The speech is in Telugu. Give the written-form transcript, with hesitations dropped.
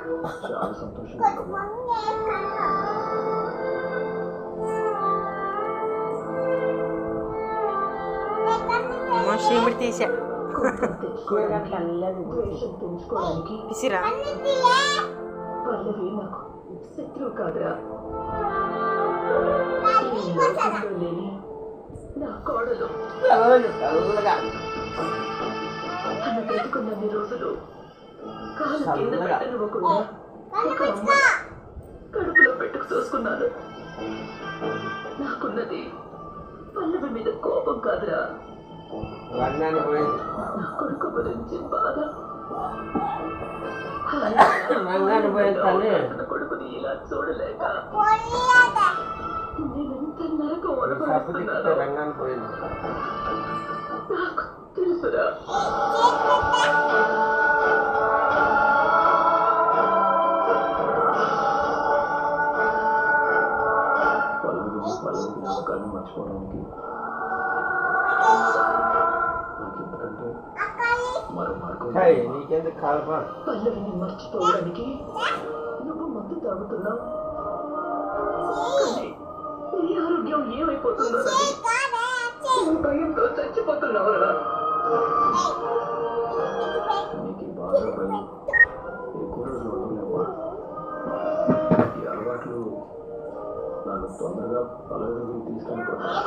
చాలా సంతోషంగా చీమిడి తీసా పిసిరా పల్లవి నాకు శత్రువు కాదురా, లేని నా కోడలు. తను బ్రతుకున్నన్ని రోజులు కాలు కింద పెట్టనివ్వకుండా ఒక అమ్మ కడుపులో పెట్టుకు చూసుకున్నాను. నాకున్నది పల్లవి మీద కోపం కాదురా, నా కొడుకు గురించి బాధ. కొడుకుని ఇలా చూడలేక నేనెంత నరకం అనుభవిస్తున్నానో నాకు తెలుసురా. పల్లవి జ్ఞాపకాన్ని మర్చిపోవడానికి మరో మార్గం. పల్లవిని మర్చిపోవడానికి నువ్వు మందు తాగుతున్నావు, కానీ నీ ఆరోగ్యం ఏమైపోతుందో భయంతో చచ్చిపోతున్నావురా. నీకు బాగా భయం ఎక్కువ రోజులు ఉండలేమ్మా. ఈ అలవాట్లు నన్ను తొందరగా పల్లవి తీసుకొని పోతాను.